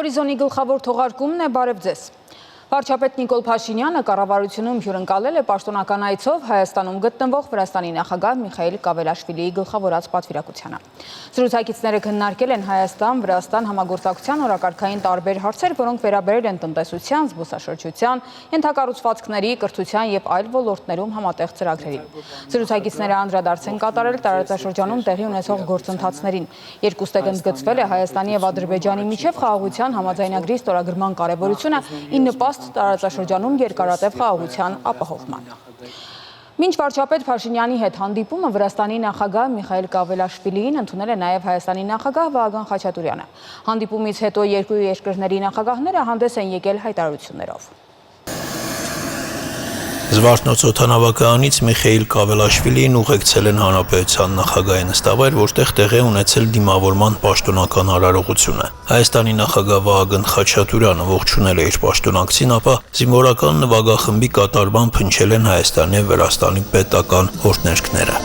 Հորիզոնի գլխավոր թողարկումն է, բարև ձեզ։ Վարչապետ Նիկոլ Փաշինյանը կառավարությունում հյուրընկալել է պաշտոնական այցով Հայաստանում գտնվող Վրաստանի նախագահ Միխայիլ Կավելաշվիլիի գլխավորած պատվիրակությանը։ Զրուցակիցները քննարկել են Հայաստան-Վրաստան համագործակցության օրակարգային տարբեր հարցեր, որոնք վերաբերել են տնտեսության, զբոսաշրջության, ենթակառուցվածքների, կրթության եւ այլ ոլորտներում համատեղ ծրագրերին։ Զրուցակիցները անդրադարձ են կատարել տարածաշրջանում տեղի ունեցող գործընթացներին։ Երկուստեք ընդգծվել է Հայաստանի եւ Ադրբեջանի միջև խաղաղության համաձայնագրի ստորագրման կարեւորությունը ի նպաստ տարածաշրջանում երկարատև խաղաղության ապահովման։ Մինչ վարչապետ Փաշինյանի հետ հանդիպումը Վրաստանի նախագահ Միխայիլ Կավելաշվիլիին ընդունել է նաև Հայաստանի նախագահ Վահագն Խաչատուրյանը։ Հանդիպումից հետո երկու երկրների նախագահները հանդես են եկել հայտարարություններով։ Զվարթնոց օդանավակայանից Միխայիլ Կավելաշվիլիին ուղեկցել են հանրապետության նախագահի նստավայր, որտեղ տեղի ունեցել դիմավորման պաշտոնական արարողությունը։ Հայաստանի նախագահ Վահագն Խաչատուրյանը ողջունել է իր պաշտոնակցին, ապա զինվորական նվագախմբի կատարմամբ հնչել են Հայաստանի և Վրաստանի պետական օրհներգները։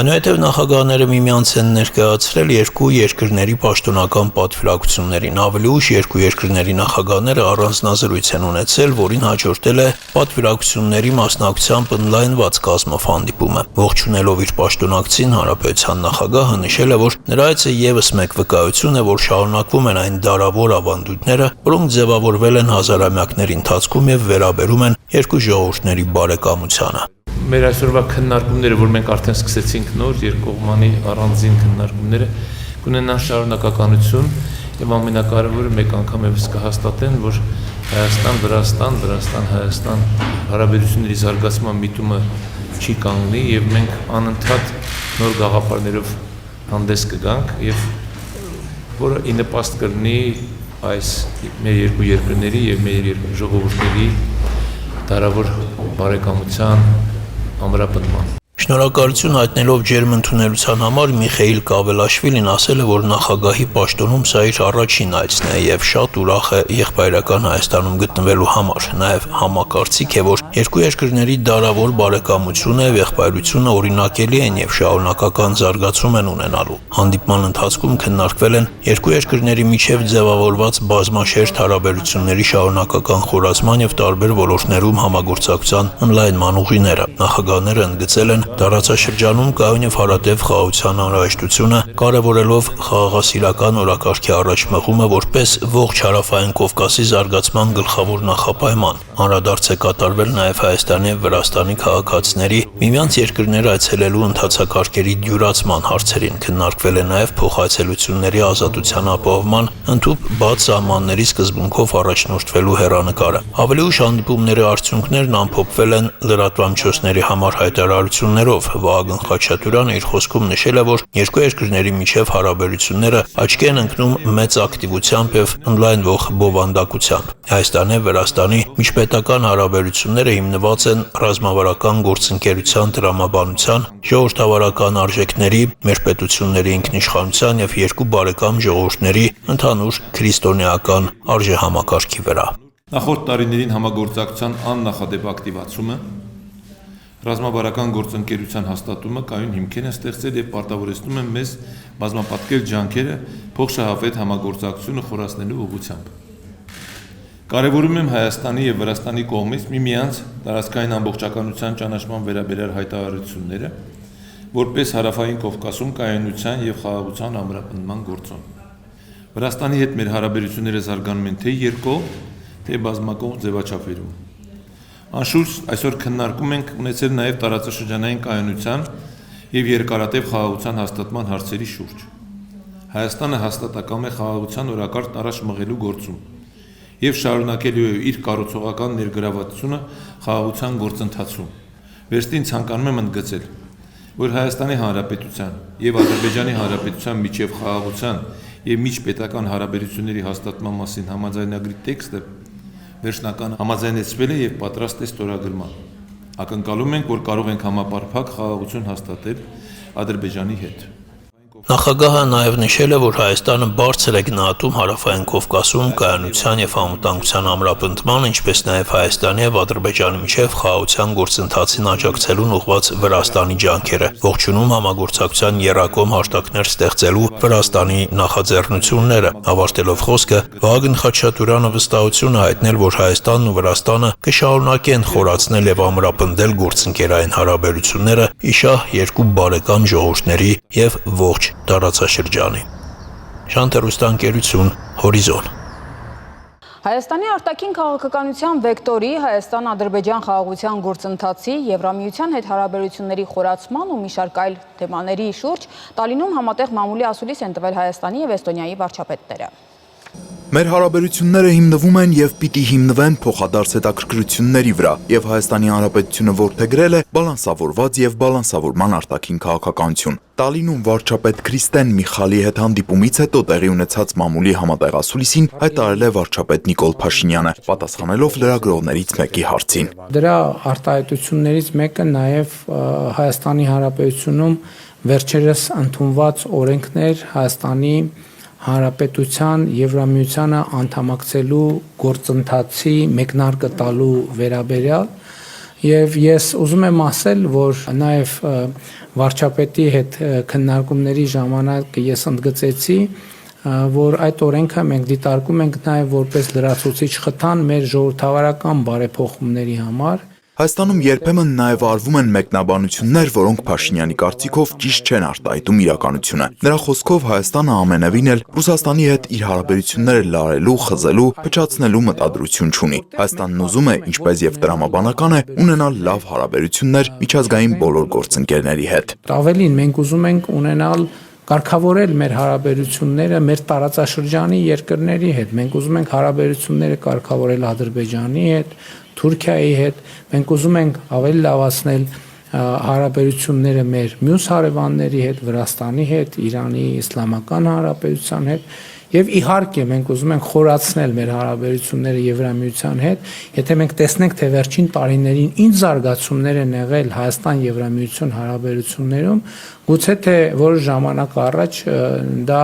Այնուհետև նախագահները միմյանց են ներկայացրել երկու երկրների պաշտոնական պատվիրակություններին։ Ավելի ուշ երկու երկրների նախագահները առանձնազրույց են ունեցել, որին հաջորդել է պատվիրակությունների մասնակցությամբ ընդլայնված կազմով հանդիպումը։ Ողջունելով իր պաշտոնակցին, հանրապետության նախագահը նշել է, որ նրա այցը ևս մեկ վկայություն է, որ շարունակվում են այն դարավոր ավանդույթները, որոնք ձևավորվել են հազարամյակների ընթացքում եւ վերաբերում են երկու ժողովուրդների բարեկամությանը։ Մեր այսօրվա քննարկումները, որ մենք արդեն սկսեցինք նոր երկկողմանի առանձին քննարկումները, կունենան շարունակականություն եւ ամենակարևորը մեկ անգամ եւս կհաստատեն, որ Հայաստան-Վրաստան, Վրաստան-Հայաստան հարաբերությունների զարգացման միտումը չի կանգնի եւ մենք անընդհատ նոր գաղափարներով հանդես կգանք եւ որը ի նպաստ կլինի այս մեր երկու երկրների եւ մեր երկու ժողովուրդների դարավոր բարեկամության ամրապնդման։ Շնորհակալություն հայտնելով ջերմ ընդունելության համար Միխայիլ Կավելաշվիլին ասել է, որ նախագահի պաշտոնում սա իր առաջին այցն է եւ շատ ուրախ է եղբայրական Հայաստանում գտնվելու համար։ Նաեւ համակարծիք է, որ երկու երկրների դարավոր բարեկամությունը եւ եղբայրությունը օրինակելի են եւ շարունակական զարգացում են ունենալու։ Հանդիպման ընթացքում քննարկվել են երկու երկրների միջև ձևավորված բազմաշերտ հարաբերությունների շարունակական խորացման եւ տարբեր ոլորտներում համագործակցության ընդլայնման ուղիները։ Նախագահները ընդգծել են տարածաշրջանում կայուն եւ հարատև խաղաղության անհրաժեշտությունը, կարևորելով խաղաղասիրական օրակարգի առաջմղումը որպես ողջ հարավային Կովկասի զարգացման գլխավոր նախապայման։ Անդրադարձ է կատարվել նաեւ Հայաստանի եւ Վրաստանի քաղաքացիների միմյանց երկրներ այցելելու ընթացակարգերի դյուրացման հարցերին։ Քննարկվել է նաեւ փոխայցելությունների ազատության ապահովման ընդհանուր բաց սահմանների սկզբունքով առաջնորդվելու հեռանկարը։ Ավելի ուշ հանդիպումների արդյունքներն ամփոփվել են լրատվամիջոցների համար հայտարարություններով։ Վահագն Խաչատուրյանը իր խոսքում նշել է, որ երկու երկրների միջև հարաբերությունները աչքի են ընկնում մեծ ակտիվությամբ եւ ընդլայնվող բովանդակությամբ։ Հայաստանի եւ Վրաստանի միջպետական հարաբերությունները հիմնված են ռազմավարական գործընկերության տրամաբանության, ժողովրդավարական արժեքների, մեր պետությունների ինքնիշխանության եւ երկու բարեկամ ժողովուրդների ընդհանուր քրիստոնեական արժեհամակարգի վրա։ Նախորդ տարիներին համագործակցության աննախադեպ ակտիվացումը, ռազմավարական գործընկերության հաստատումը կայուն հիմքեր են ստեղծել եւ պարտավորեցնում են մեզ բազմապատկել ջանքերը փոխշահավետ համագործակցությունը խորացնելու ուղղությամբ։ Կարևորում եմ Հայաստանի եւ Վրաստանի կողմից միմյանց տարածքային ամբողջականության ճանաչման վերաբերյալ հայտարարությունները, որպես հարավային Կովկասում կայունության եւ խաղաղության ամրապնդման գործոն։ Վրաստանի հետ մեր հարաբերությունները զարգանում են թե երկկողմ, թե բազմակողմ ձևաչափերում։ Անշուշտ այսօր քննարկում ենք ունեցել նաև տարածաշրջանային կայունության եւ երկարատև խաղաղության հաստատման հարցերի շուրջ։ Հայաստանը հաստատակամ է խաղաղության օրակարգ առաջ մղելու գործում եւ շարունակելու է իր կառուցողական ներգրավվածությունը խաղաղության գործընթացում։ Վերստին ցանկանում եմ ընդգծել, որ Հայաստանի Հանրապետության եւ Ադրբեջանի Հանրապետության միջև խաղաղության եւ միջպետական հարաբերությունների հաստատման մասին համաձայնագրի տեքստը վերջնական համաձայնեցվել է եւ պատրաստ է ստորագրման։ Ակնկալում ենք, որ կարող ենք համապարփակ խաղաղություն հաստատել Ադրբեջանի հետ։ Նախագահը նաև նշել է, որ Հայաստանը բարձր է գնահատում Հարավային Կովկասում կայունության եւ անվտանգության ամրապնդման, ինչպես նաև Հայաստանի եւ Ադրբեջանի միջև խաղաղության գործընթացին աջակցելուն ուղղված Վրաստանի ջանքերը, ողջունում համագործակցության եռակողմ հաշտակներ ստեղծելու Վրաստանի նախաձեռնությունները, ավարտելով խոսքը Վահագն Խաչատուրյանը վստահություն է հայտնել, որ Հայաստանն ու Վրաստանը կշարունակեն խորացնել եւ ամրապնդել գործընկերային հարաբերությունները իշահ երկու բարեկամ ժողովուրդների եւ ողջ տարածաշրջանի։ Շանթերուստանկերություն, Հորիզոն։ Հայաստանի արտաքին քաղաքականության վեկտորի, Հայաստան-Ադրբեջան խաղաղության գործընթացի, Եվրամիության հետ հարաբերությունների խորացման ու մի շարք այլ թեմաների շուրջ Տալինում համատեղ մամուլի ասուլիս են տվել Հայաստանի եւ Էստոնիայի վարչապետները։ Մեր հարաբերությունները հիմնվում են եւ պիտի հիմնվեն փոխադարձ հետաքրքրությունների վրա, եւ Հայաստանի Հանրապետությունը որդեգրել է բալանսավորված եւ բալանսավորման արտաքին քաղաքականություն։ Տալինում վարչապետ Քրիստեն Միխալի հետ հանդիպումից հետո տեղի ունեցած մամուլի համատեղ ասուլիսին հայտարարել է վարչապետ Նիկոլ Փաշինյանը, պատասխանելով լրագրողներից մեկի հարցին։ Դրա արտահայտություններից մեկը նաեւ Հայաստանի Հանրապետությունում վերջերս ընդունված օրենքներ Հայաստանի Հանրապետության Եվրամիությանը անդամակցելու գործընթացի մեկնարկը տալու վերաբերյալ եւ ես ուզում եմ ասել, որ նաեւ վարչապետի հետ քննարկումների ժամանակ ես ընդգծեցի, որ այդ օրենքը մենք դիտարկում ենք նաեւ որպես լրացուցիչ խթան մեր ժողովրդավարական բարեփոխումների համար։ Հայաստանում երբեմն նաև արվում են մեկնաբանություններ, որոնք Փաշինյանի կարծիքով ճիշտ չեն արտահայտում իրականությունը։ Նրա խոսքով Հայաստանը ամենևին էլ Ռուսաստանի հետ իր հարաբերությունները լարելու, խզելու, փչացնելու մտադրություն չունի։ Հայաստանն ուզում է, ինչպես եւ տրամաբանական է, ունենալ լավ հարաբերություններ միջազգային բոլոր գործընկերների հետ։ Ավելին, մենք ուզում ենք ունենալ կարգավորել մեր հարաբերությունները մեր տարածաշրջանի երկրների հետ։ Մենք ուզում ենք հարաբերությունները կարգավորել Ադրբեջանի հետ, Թուրքիայի հետ, մենք ուզում ենք ավելի լավացնել հարաբերությունները մեր մյուս հարևանների հետ, Վրաստանի հետ, Իրանի Իսլամական Հանրապետության հետ եւ իհարկե մենք ուզում ենք խորացնել մեր հարաբերությունները Եվրամիության հետ, եթե մենք տեսնենք, թե վերջին տարիներին ինչ զարգացումներ են եղել Հայաստան-Եվրամիություն հարաբերություններում, գուցե թե որոշ ժամանակ առաջ դա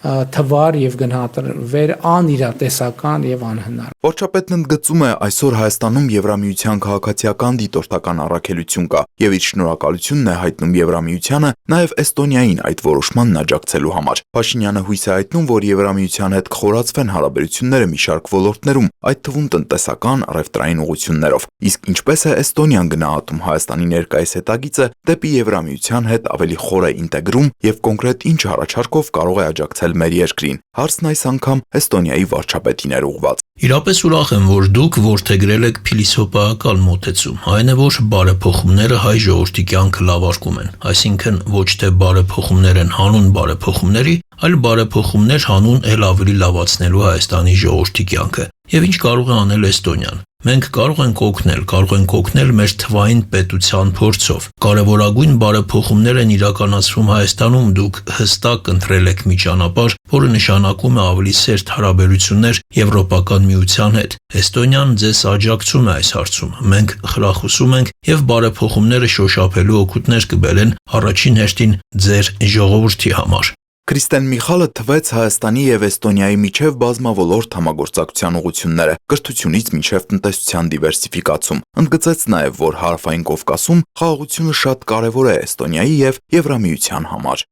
թվար եւ գնահատվեր անիրատեսական եւ անհնար։ Վարչապետն ընդգծում է, այսօր Հայաստանում Եվրամիության քաղաքացիական դիտորդական առաքելություն կա եւ իր շնորհակալությունն է հայտնում Եվրամիությանը, նաեւ Էստոնիային այդ որոշմանն աջակցելու համար։ Փաշինյանը հույս է հայտնում, որ Եվրամիության հետ կխորացվեն հարաբերությունները մի շարք ոլորտներում, այդ թվում տնտեսական, առևտրային ուղղություններով։ Իսկ ինչպես է Էստոնիան գնահատում Հայաստանի ներկայիս հետագիծը դեպի Եվրամիության հետ ավելի խոր ինտեգրում եւ կոնկրետ ինչ առաջարկով կարող է աջակցել մեր երկրին։ Հարցն այս անգամ Էստոնիայի վարչապետին էր ուղղված։ Իրապես ուրախ եմ, որ դուք որդեգրել եք փիլիսոփայական մոտեցում, այն է, որ բարեփոխումները հայ ժողովրդի կյանքը լավարկում են, այսինքն ոչ թե բարեփոխումներ են հանուն բարեփոխումների, այլ բարեփոխումներ հանուն ել ավելի լավացնելու Հայաստանի ժողովրդի կյանքը։ Եվ ինչ կարող է անել Էստոնիան։ Մենք կարող ենք օգնել մեր թվային պետության փորձով։ Կարևորագույն բարեփոխումներ են իրականացվում Հայաստանում, դուք հստակ ընտրել եք մի ճանապարհ, որը նշանակում է ավելի սերտ հարաբերություններ Եվրոպական միության հետ։ Էստոնիան ձեզ աջակցում է այս հարցում։ Մենք խրախուսում ենք եւ բարեփոխումները շոշափելու օգուտներ կբերեն առաջին հերթին ձեր ժողովրդի համար։ Քրիստեն Միխալը թվեց Հայաստանի եւ Էստոնիայի միջև բազմավոլորտ համագործակցության ուղղությունները, կրթությունից մինչև տնտեսության դիվերսիֆիկացում։ Ընդգծեց նաեւ, որ Հարավային Կովկասում խաղաղությունը շատ կարեւոր է Էստոնիայի եւ Եվրամիության համար։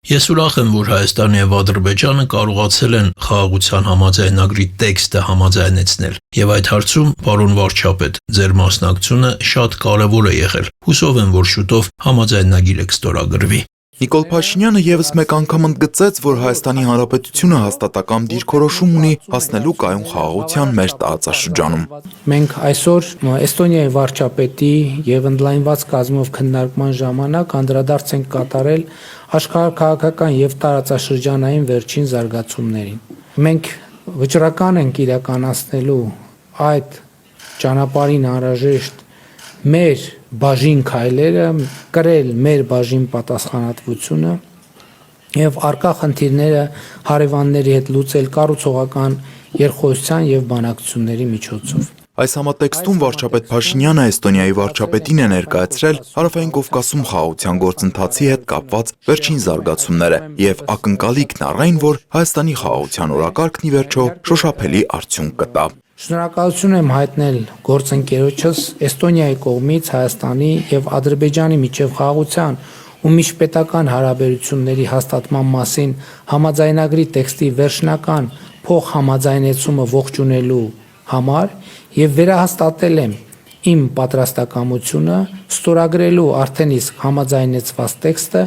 Ես ուրախ եմ, որ Հայաստանը եւ Ադրբեջանը կարողացել են խաղաղության համաձայնագրի տեքստը համաձայնեցնել, եւ այդ հարցում, պարոն վարչապետ, ձեր մասնակցությունը շատ կարեւոր է եղել։ Հուսով եմ, որ շուտով համաձայնագիրը կստորագրվի։ Նիկոլ Փաշինյանը եւս մեկ անգամ ընդգծեց, որ Հայաստանի Հանրապետությունը հաստատակամ դիրքորոշում ունի հասնելու կայուն խաղաղության մեր տարածաշրջանում։ Մենք այսօր Էստոնիայի վարչապետի եւ ընդլայնված կազմով քննարկման ժամանակ անդրադարձ ենք կատարել աշխարհաքաղաքական եւ տարածաշրջանային վերջին զարգացումներին։ Մենք վճռական ենք իրականացնելու այդ ճանապարհին անհրաժեշտ մեր բաժին քայլերը, կրել մեր բաժին պատասխանատվությունը եւ արկա խնդիրները հարևանների հետ լուծել կառուցողական երկխոսության եւ բանակցությունների միջոցով։ Այս համատեքստում վարչապետ Փաշինյանը Էստոնիայի վարչապետին է ներկայացրել Հարավային Կովկասում խաղաղության գործընթացի հետ կապված վերջին զարգացումները եւ ակնկալիքն առ այն, որ Հայաստանի խաղաղության օրակարգն ի վերջո շոշափելի արդյունք կտա։ Շնորհակալություն եմ հայտնել գործընկերոջս Էստոնիայի կողմից Հայաստանի եւ Ադրբեջանի միջև խաղաղության ու միջպետական հարաբերությունների հաստատման մասին համաձայնագրի տեքստի վերջնական փոխհամաձայնեցումը ողջունելու համար եւ վերահաստատել եմ իմ պատրաստակամությունը ստորագրելու արդեն իսկ համաձայնեցված տեքստը,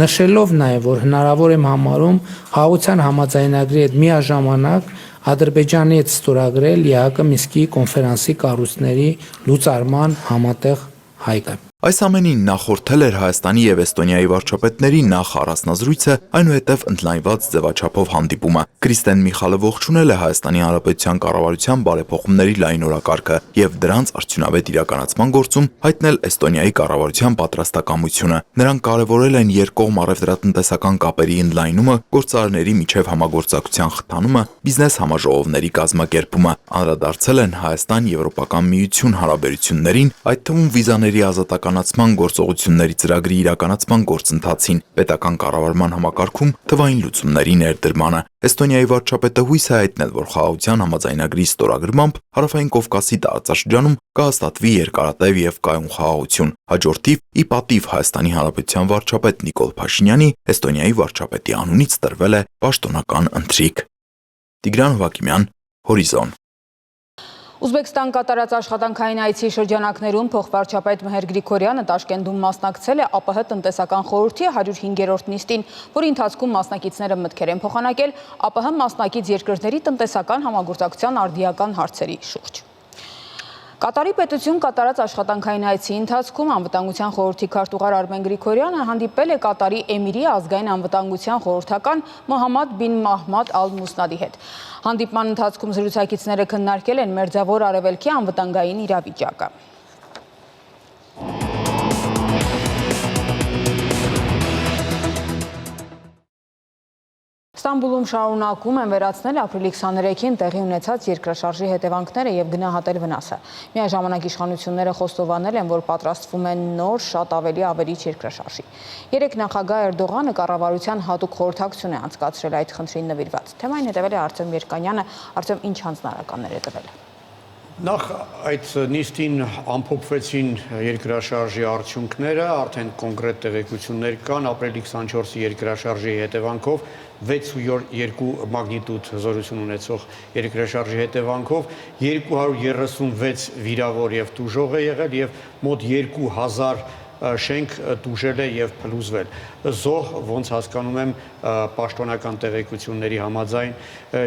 նշելով նաեւ, որ հնարավոր եմ համարում խաղաղության համաձայնագրի հետ միաժամանակ Ադրբեջանի հետ ստորագրել ԵԱՀԿ Մինսկի կոնֆերանսի կառույցների լուծարման համատեղ հայտը։ Այս ամենին նախորդել էր Հայաստանի եւ Էստոնիայի վարչապետների նախ առանձնազրույցը, այնուհետև ընդլայնված ձևաչափով հանդիպումը։ Կրիստեն Միխալը ողջունել է Հայաստանի Հանրապետության կառավարության բարեփոխումների լայն օրակարգը եւ դրանց արդյունավետ իրականացման գործում հայտնել Էստոնիայի կառավարության պատրաստակամությունը։ Նրանք կարևորել են երկկողմ առևտրատնտեսական կապերի ընդլայնումը, գործարարների միջև համագործակցության խթանումը, բիզնես համաժողովների կազմակերպումը, անդրադարձել են Հայաստան-Եվրոպական միություն հարաբերություններին, այդ թվում վիզաների ազատականացման գործողությունների ծրագրի իրականացման գործընթացին, պետական կառավարման համակարգում թվային լուծումների ներդրմանը։ Էստոնիայի վարչապետը հույս է հայտնել, որ խաղաղության համաձայնագրի ստորագրմամբ Հարավային Կովկասի տարածաշրջանում կհաստատվի երկարատև եւ կայուն խաղաղություն։ Հաջորդիվ, ի պատիվ Հայաստանի Հանրապետության վարչապետ Նիկոլ Փաշինյանի, Էստոնիայի վարչապետի անունից տրվել է պաշտոնական ընթրիք։ Տիգրան Հովակիմյան, Հորիզոն։ Ուզբեկստան կատարած աշխատանքային այցի շրջանակներում փոխվարչապետ Մեհեր Գրիգորյանը Տաշկենտում մասնակցել է ԱՊՀ տնտեսական խորհրդի 105-րդ նիստին, որի ընթացքում մասնակիցները մտքեր են փոխանակել ԱՊՀ մասնակից երկրների տնտեսական համագործակցության արդիական հարցերի շուրջ։ Կատարի պետություն կատարած աշխատանքային այցի ընթացքում անվտանգության խորհրդի քարտուղար Արմեն Գրիգորյանը հանդիպել է Կատարի Էմիրի ազգային անվտանգության խորհրդական Մոհամմադ բին Մահմադ Ալ-Մուսնադի հետ։ Հանդիպման ընթացքում զրուցակիցները քննարկել են Մերձավոր Արևելքի անվտանգային իրավիճակը։ Ստամբուլում շարունակում են վերացնել ապրիլի 23-ին տեղի ունեցած երկրաշարժի հետևանքները եւ գնահատել վնասը։ Միաժամանակ իշխանությունները խոստովանել են, որ պատրաստվում են նոր շատ ավելի ավերիչ երկրաշարժի։ Երեք նախագահ Էրդողանը կառավարության հատուկ խորհրդակցություն է անցկացրել այդ խնդրին նվիրված։ Թեմային հետևել է Արտեմ Երկանյանը, Արտեմ, ինչ հանձնարարականներ է տվել։ Նախ այդ նիստին ամփոփվեցին երկրաշարժի արդյունքները, արդեն կոնկրետ տեղեկություններ կան, ապրիլի 24-ի երկրաշարժի հետևանքով 6.2 մագնիտուդ զորություն ունեցող երկրաշարժի հետևանքով 236 վիրավոր եւ տուժող է եղել եւ մոտ 2000 շենք տուժել է եւ փլուզվել։ Զոհ, ոնց հասկանում եմ, պաշտոնական տեղեկությունների համաձայն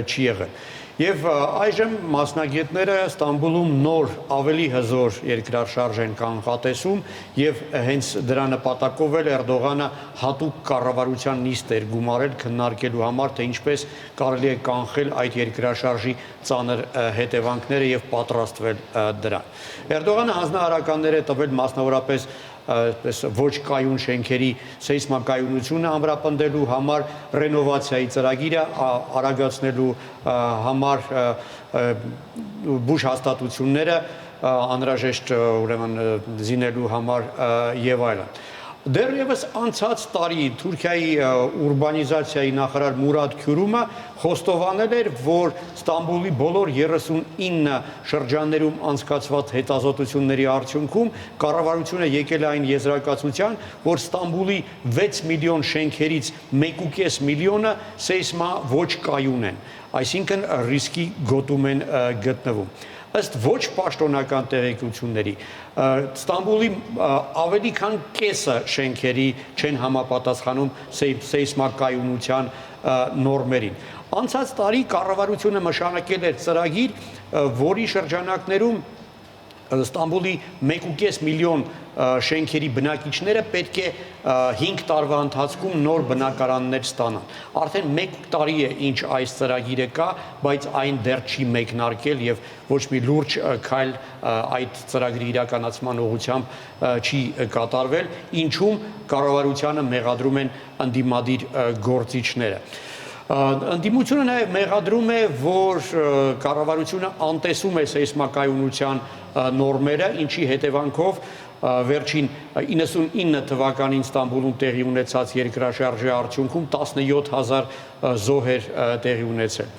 չի եղել։ Եվ այժմ մասնագետները Ստամբուլում նոր ավելի հզոր երկրաշարժ են կանխատեսում եւ հենց դրա նպատակով էլ Էրդողանը հատուկ կառավարության նիստ էր գումարել քննարկելու համար, թե ինչպես կարելի է կանխել այդ երկրաշարժի ծանր հետևանքները եւ պատրաստվել դրան։ Էրդողանը հանձնարարականներ է տվել մասնավորապես ոչ կայուն շենքերի սեյսմակայունությունը ամրապնդելու համար, ռենովացիայի ծրագիրը արագացնելու համար, բուժ հաստատությունները անհրաժեշտ ուրեմն զինելու համար եւ այլն։ Դեռևս անցած տարի Թուրքիայի ուրբանիզացիայի նախարար Մուրադ Քյուրումը խոստովանել էր, որ Ստամբուլի բոլոր 39 շրջաններում անցկացված հետազոտությունների արդյունքում կառավարությունը եկել է այն եզրակացության, որ Ստամբուլի 6 միլիոն շենքերից 1.5 միլիոնը սեյսմա ոչ կայուն են, այսինքն ռիսկի գոտում են գտնվում։ Ըստ ոչ պաշտոնական տեղեկությունների Ստամբուլի ավելի քան կեսը շենքերի չեն համապատասխանում սեյսմակայունության նորմերին։ Անցած տարի կառավարությունը նշանակել էր ծրագիր, որի շրջանակներում Ստամբուլի 1.5 միլիոն շենքերի բնակիչները պետք է 5 տարվա ընթացքում նոր բնակարաններ ստանան։ Արդեն 1 տարի է ինչ այս ծրագիրը կա, բայց այն դեռ չի մեկնարկել եւ ոչ մի լուրջ քայլ այդ ծրագրի իրականացման ուղղությամբ չի կատարվել, ինչում կառավարությանը մեղադրում են ընդդիմադիր գործիչները։ Ընդդիմությունը նաև մեղադրում է, որ կառավարությունը անտեսում է սեյսմակայունության նորմերը, ինչի հետևանքով վերջին 99 թվականին Ստամբուլում տեղի ունեցած երկրաշարժի արդյունքում 17,000 զոհեր տեղի ունեցել։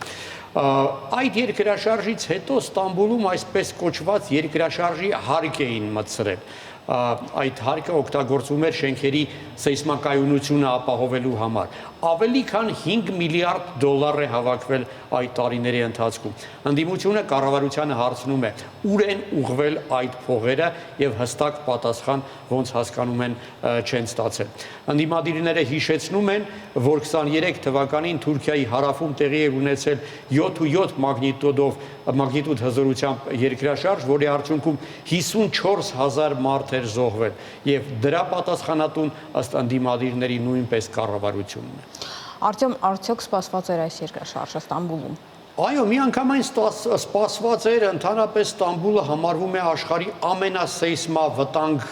Այդ երկրաշարժից հետո Ստամբուլում այսպես կոչված երկրաշարժի հարկ էին մտցրել։ Այդ հարկը օգտագործվում էր շենքերի սեյսմակայունությունը ապահովելու համար։ Ավելի քան 5 միլիարդ դոլար է հավաքվել այդ տարիների ընթացքում։ Ընդդիմությունը կառավարությանը հարցնում է՝ ուր են ուղղվել այդ փողերը եւ հստակ պատասխան ոնց հասկանում են չեն ստացել։ Ընդդիմադիրները հիշեցնում են, որ 23 թվականին Թուրքիայի հարավում տեղի է ունեցել 7.7 մագնիտուդ հզորությամբ երկրաշարժ, որի արդյունքում 54,000 մարդ էր զոհվել եւ դրա պատասխանատուն ըստ ընդդիմադիրների նույնպես կառավարությունն է։ Արտյոմ, արդյոք սպասված էր այս երկրաշարժը Ստամբուլում։ Այո, միանգամայն սպասված էր, ընդհանրապես Ստամբուլը համարվում է աշխարհի ամենասեյսմավտանգ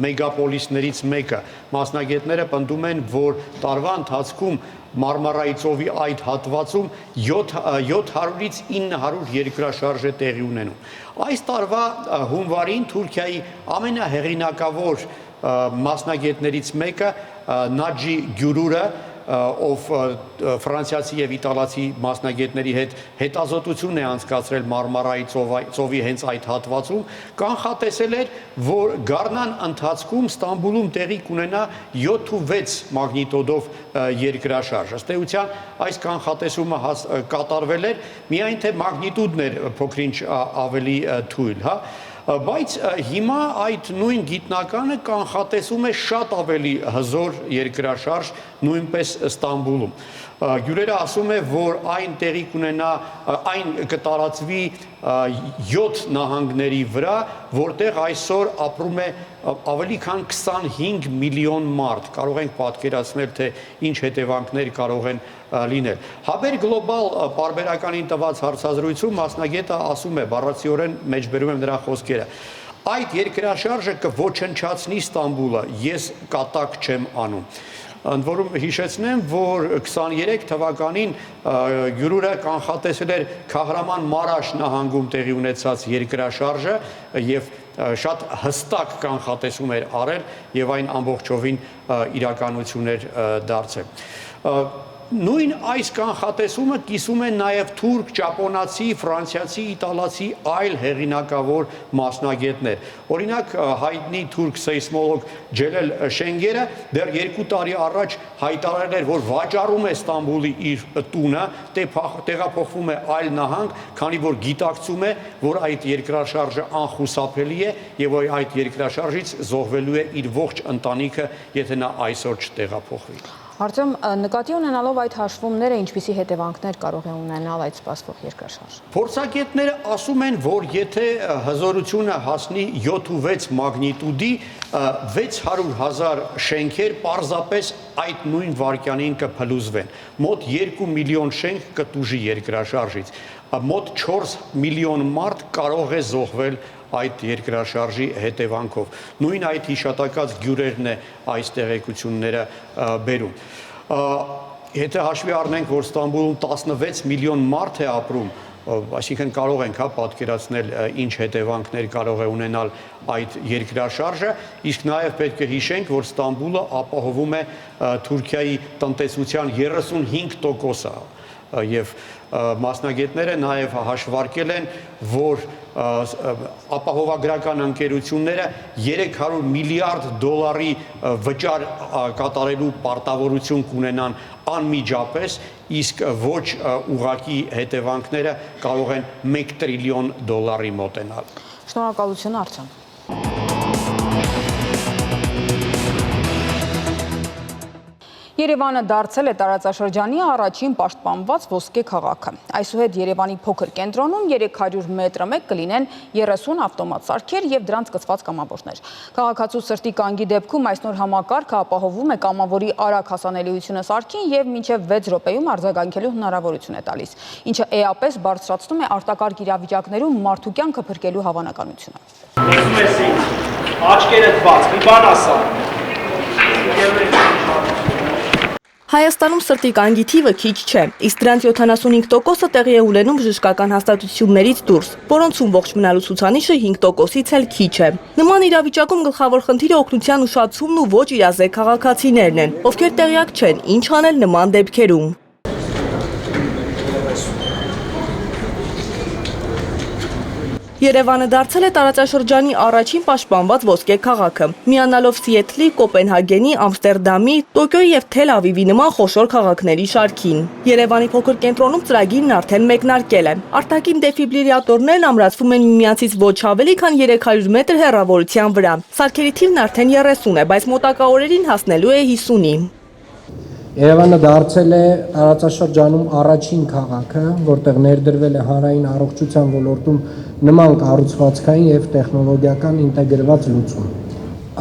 մեգապոլիսներից մեկը։ Մասնագետները պնդում են, որ տարվա ընթացքում Մարմարայի ծովի այդ հատվածում 700-ից 900 երկրաշարժ է տեղի ունենում։ Այս տարվա հունվարին Թուրքիայի ամենահեղինակավոր մասնագետներից մեկը Նաջի Գյուրուրը, ով ֆրանսիացի եւ իտալացի մասնագետների հետ հետազոտություն է անցկացրել Մարմարայի ծովի հենց այդ հատվածում, կանխատեսել էր, որ գարնան ընթացքում Ստամբուլում տեղի կունենա 7.6 մագնիտոդով երկրաշարժ։ Ըստ էության այս կանխատեսումը կատարվել էր, միայն թե մագնիտուդն էր փոքրինչ ավելի թույլ, հա։ Բայց հիմա այդ նույն գիտնականը կանխատեսում է շատ ավելի հզոր երկրաշարժ նույնպես Ստամբուլում։ Գյուրերը ասում է, որ այն տեղի կունենա, այն կտարածվի 7 նահանգների վրա, որտեղ այսօր ապրում է ավելի քան 25 միլիոն մարդ։ Կարող ենք պատկերացնել, թե ինչ հետևանքներ կարող են լինել։ Haber Global պարբերականին տված հարցազրույցում մասնագետը ասում է, բառացիորեն մեջբերում եմ նրա խոսքերը. այդ երկրաշարժը կոչնչացնի Ստամբուլը, ես կատակ չեմ անում։ Ընդ որում հիշեցնեմ, որ 23 թվականին Գյուրուրը կանխատեսել էր Քահրաման Մարաշ նահանգում տեղի ունեցած երկրաշարժը եւ շատ հստակ կանխատեսում էր արել եւ այն ամբողջովին իրականություն էր դարձել։ Նույն այս կանխատեսումը կիսում են նաև թուրք, ճապոնացի, ֆրանսիացի, իտալացի այլ հեղինակավոր մասնագետներ։ Օրինակ հայտնի թուրք սեյսմոլոգ Ջելել Շենգերը դեռ 2 տարի առաջ հայտարարել էր, որ վաճառում է Ստամբուլի իր տունը, տեղափոխվում է այլ նահանգ, քանի որ գիտակցում է, որ այդ երկրաշարժը անխուսափելի է եւ որ այդ երկրաշարժից զոհվելու է իր ողջ ընտանիքը, եթե նա այսօր չտեղափոխվի։ Արտյոմ, նկատի ունենալով այդ հաշվումները, ինչպիսի հետևանքներ կարող է ունենալ այդ սպասվող երկրաշարժը։ Փորձագետները ասում են, որ եթե հզորությունը հասնի 7.6 մագնիտուդի, 600,000 շենքեր պարզապես այդ նույն վայրկյանին կփլուզվեն։ Մոտ 2 միլիոն շենք կտուժի երկրաշարժից։ Մոտ 4 միլիոն մարդ կարող է զոհվել այդ երկրաշարժի հետևանքով։ Նույն այդ հիշատակած գյուրերն է այս տեղեկությունները բերում։ Եթե հաշվի առնենք, որ Ստամբուլում 16 միլիոն մարդ է ապրում, այսինքն կարող ենք պատկերացնել ինչ հետևանքներ կարող է ունենալ այդ երկրաշարժը, իսկ նաև պետք է հիշենք, որ Ստամբուլը ապահովում է Թուրքիայի տնտեսության 35%-ը եւ մասնագետները նաև հաշվարկել են, որ ապահովագրական ընկերությունները 300 միլիարդ դոլարի վճար կատարելու պարտավորություն կունենան անմիջապես, իսկ ոչ ուղղակի հետևանքները կարող են 1 տրիլիոն դոլարի մոտենալ։ Շնորհակալություն, Արտյոմ։ Երևանը դարձել է տարածաշրջանի առաջին պաշտպանված ոսկե քաղաքը։ Այսուհետ Երևանի փոքր կենտրոնում 300 մետրը մեկ կլինեն 30 ավտոմատ սարքեր եւ դրանց կցված կամավորներ։ Քաղաքացու սրտի կանգի դեպքում այս նոր համակարգը ապահովում է կամավորի արագ հասանելիությունը սարքին եւ մինչեւ 6 րոպեում արձագանքելու հնարավորություն է տալիս, ինչը էապես բարձրացնում է արտակարգ իրավիճակներում մարդու կյանքը փրկելու հավանականությունը։ Լսում ես ինձ, աչքերդ բաց, մի բան ասա։ Հայաստանում սրտի կանգի թիվը քիչ չէ, իսկ դրանց 75%-ը տեղի է ունենում բժշկական հաստատություններից դուրս, որոնցում ողջ մնալու ցուցանիշը 5%-ից էլ քիչ է։ Նման իրավիճակում գլխավոր խնդիրը օգնության ուշացումն ու ոչ իրազեկ քաղաքացիներն են, ովքեր տեղյակ չեն, ինչ անել նման դեպքերում։ Երևանը դարձել է տարածաշրջանի առաջին պաշտպանված ոսկե քաղաքը, միանալով Սիեթլի, Կոպենհագենի, Ամստերդամի, Տոկիոյի եւ Թել Ավիվի նման խոշոր քաղաքների շարքին։ Երևանի փոքր կենտրոնում ծրագիրն արդեն մեկնարկել է։ Արտաքին դեֆիբրիլյատորներն ամրացվում են միմյանցից ոչ ավելի քան 300 մետր հեռավորության վրա։ Սարքերի թիվն արդեն 30 է, բայց մոտակա օրերին հասնելու է 50-ի։ Երևանը դարձել է տարածաշրջանում առաջին քաղաքը, որտեղ ներդրվել է հանրային առողջության ոլորտում նման կառուցվածքային եւ տեխնոլոգիական ինտեգրված լուծում։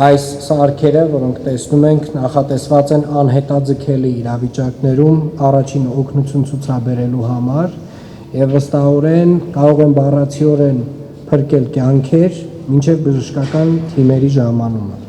Այս սարքերը, որոնք տեսնում ենք, նախատեսված են անհետաձգելի իրավիճակներում առաջին օգնություն ցուցաբերելու համար եւ վստահորեն կարող են բառացիորեն փրկել կյանքեր մինչեւ բժշկական թիմերի ժամանումը։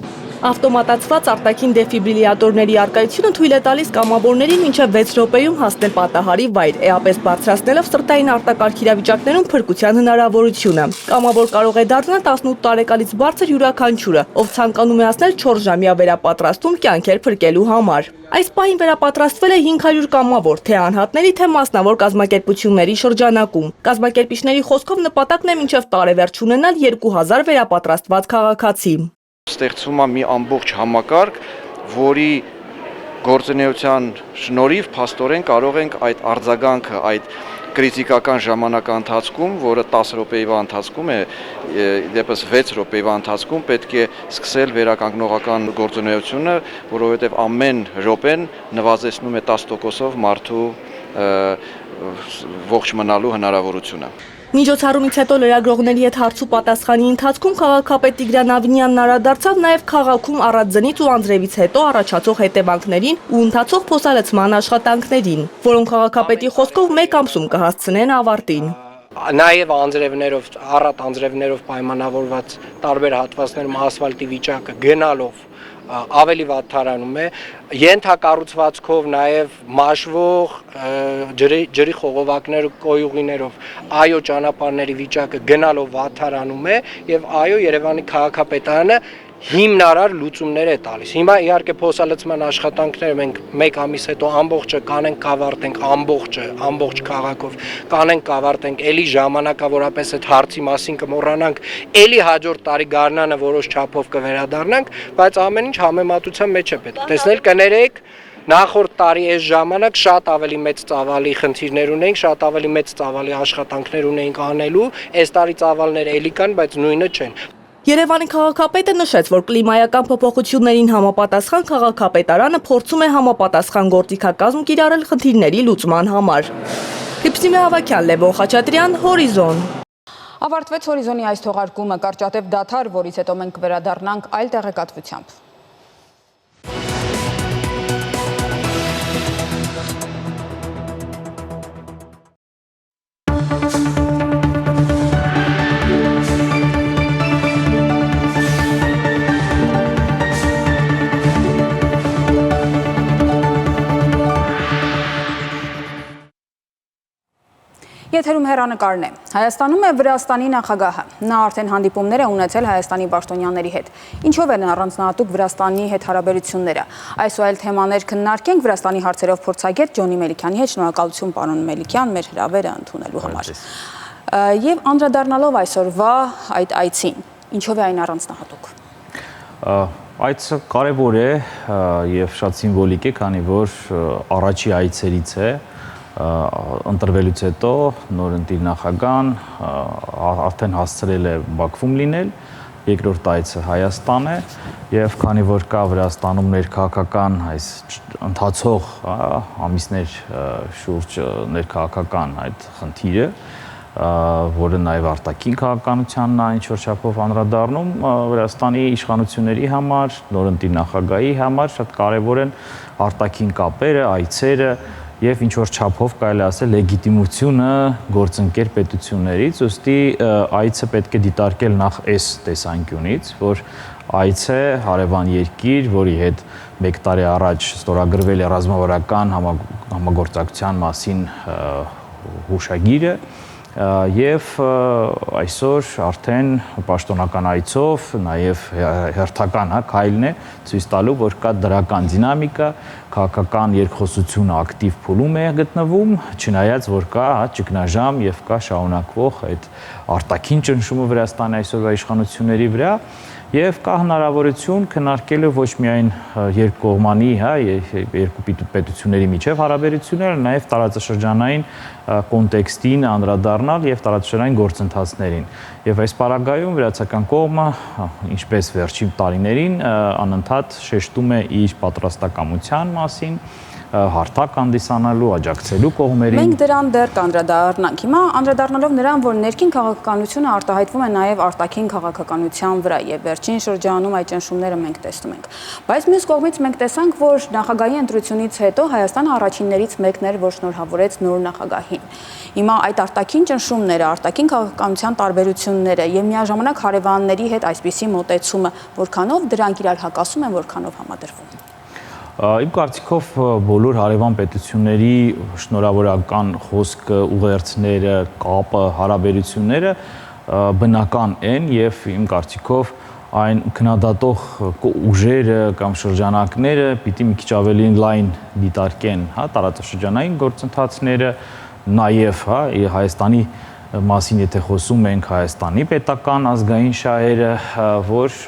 Ավտոմատացված արտաքին դեֆիբրիլյատորների արկայությունը թույլ է տալիս կամավորներին մինչև 6 րոպեում հասնել պատահարի վայր, էապես բարձրացնելով սրտային արտակարգ իրավիճակներում փրկության հնարավորությունը։ Կամավոր կարող է դառնալ 18 տարեկանից բարձր յուրաքանչյուրը, ով ցանկանում է հասնել 4 ժամյա վերապատրաստում կյանքեր փրկելու համար։ Այս պահին վերապատրաստվել է 500 կամավոր, թե անհատների, թե մասնավոր կազմակերպությունների շրջանակում։ Կազմակերպիչների խոսքով նպատակն է մինչև տարեվերջ ունենալ 2000 վերապատրաստված քաղաքացի։ Ստեղծվում է մի ամբողջ համակարգ, որի գործունեության շնորհիվ փաստորեն կարող ենք այդ արձագանքը, այդ կրիտիկական ժամանակահատվածում, որը 10 րոպեվա ընթացքում է, դեպս 6 րոպեվա ընթացքում պետք է սկսել վերականգնողական գործունեությունը, որովհետև ամեն րոպեն նվազեցնում է 10%-ով մարդու ողջ մնալու հնարավորությունը։ Միջոցառումից հետո լրագրողների հետ հարցու պատասխանի ընթացքում քաղաքապետ Տիգրան Ավինյանն անդրադարձավ նաև քաղաքում առանձնից ու անձրևից հետո առաջացող հետևանքներին ու ընթացող փոսալցման աշխատանքներին, որոնք քաղաքապետի խոսքով 1 ամսում կհասցնեն ավարտին։ Նաև անձրևներով, առատ անձրևներով պայմանավորված տարբեր հատվածներում ասֆալտի վիճակը գնալով ավելի վատ թարանում է, ենթակառուցվածքով նաև մաշվող ջրի խողովակներ ու կոյուղիներով այո ճանապարհների վիճակը գնալով վատ թարանում է եւ այո Երևանի քաղաքապետարանը հիմնարար լուծումներ է տալիս։ Հիմա իհարկե փոսալցման աշխատանքները մենք 1 ամիս հետո ամբողջը կանենք կավարտենք, ամբողջ քաղաքով կանենք կավարտենք, էլի ժամանակավորապես այդ հարցի մասին կմոռանանք, էլի հաջորդ տարի գարնանը որոշ չափով կվերադառնանք, բայց ամեն ինչ համեմատության մեջ է պետք տեսնել, կներեք Նախորդ տարի այս ժամանակ շատ ավելի մեծ ծավալի խնդիրներ ունենք, շատ ավելի մեծ ծավալի աշխատանքներ ունենք անելու, այս տարի ծավալները էլի կան, բայց նույնը չեն։ Երևանի քաղաքապետը նշեց, որ կլիմայական փոփոխություններին համապատասխան քաղաքապետարանը փորձում է համապատասխան գործիքակազմ կիրառել խնդիրների լուծման համար։ Լիպսիմե Հավաքյան, Լևոն Խաչատրյան, Հորիզոն։ Ավարտվեց Հորիզոնի այս թողարկումը, կարճատև դադար, որից հետո մենք կվերադառնանք այլ տեղեկատվությամբ։ Եթերում հեռանկարն է։ Հայաստանում է Վրաստանի նախագահը։ Նա արդեն հանդիպումներ է ունեցել Հայաստանի պաշտոնյաների հետ։ Ինչով են առանձնահատուկ Վրաստանի հետ հարաբերությունները։ Այս ու այլ թեմաներ քննարկենք Վրաստանի հարցերով փորձագետ Ջոնի Մելիքյանի հետ։ Շնորհակալություն պարոն Մելիքյան մեր հրավերը ընդունելու համար։ Եվ անդրադառնալով այսօրվա այդ այցին, ինչով է այն առանձնահատուկ։ Այցը կարևոր է եւ շատ սիմվոլիկ է, քանի որ առաջի այցերից է ընտրվելուց հետո նորընտիր նախագահան արդեն հասցրել է Բաքվում լինել, երկրորդ այցը Հայաստան է եւ քանի որ կա Վրաստանում ներքաղաքական այս ընթացող ամիսներ շուրջ ներքաղաքական այդ խնդիրը, որը նաև արտաքին քաղաքականությանն է ինչ-որ չափով անդրադառնում Վրաստանի իշխանությունների համար, նորընտիր նախագահի համար շատ կարևոր են արտաքին կապերը, այցերը եւ ինչ-որ չափով կարելի ասել լեգիտիմությունը գործընկեր պետություններից, ըստի այցը պետք է դիտարկել նախ այս տեսանկյունից, որ այց է հարևան երկիր, որի հետ 1 տարի առաջ ստորագրվել է ռազմավարական համագործակցության մասին հուշագիրը եւ այսօր արդեն պաշտոնական այցով նաեւ հերթական քայլն է ցույց տալու, որ կա դրական դինամիկա, քաղաքական երկխոսությունը ակտիվ փուլում է գտնվում, չնայած որ կա ճգնաժամ եւ կա շարունակվող այդ արտաքին ճնշումը Վրաստանի այսօրվա իշխանությունների վրա եւ կա հնարավորություն քննարկելու ոչ միայն երկկողմանի, երկու պետությունների միջև հարաբերությունները, նաեւ տարածաշրջանային կոնտեքստին անդրադառնալ եւ տարածաշրջանային գործընթացներին։ Եվ այս պարագայում վրացական կողմը, ինչպես վերջին տարիներին, անընդհատ շեշտում է իր պատրաստակամության մասին, հարթակ հանդիսանալու, աջակցելու կողմերին։ Մենք դրան դեռ կանդրադառնանք։ Հիմա անդրադառնալով նրան, որ ներքին քաղաքականությունը արտահայտվում է նաև արտաքին քաղաքականության վրա եւ վերջին շրջանում այդ ճնշումները մենք տեսնում ենք։ Բայց մյուս կողմից մենք տեսանք, որ նախագահի ընտրությունից հետո Հայաստանը առաջիններից մեկն էր, որ շնորհավորեց նոր նախագահին։ Հիմա այդ արտաքին ճնշումները, արտաքին քաղաքականության տարբերությունները եւ միաժամանակ հարևանների հետ այսպիսի մոտեցումը, որքանով դրանք իրար հակասում են, որքանով համադրվում։ Իմ կարծիքով բոլոր հարևան պետությունների շնորհավորական խոսքը, ուղերձները, կապը, հարաբերությունները բնական են եւ իմ կարծիքով այն քննադատող ուժերը կամ շրջանակները պիտի մի քիչ ավելի լայն դիտարկեն, տարածաշրջանային գործընթացները, նաեւ Հայաստանի մասին եթե խոսում ենք Հայաստանի պետական ազգային շահերը, որ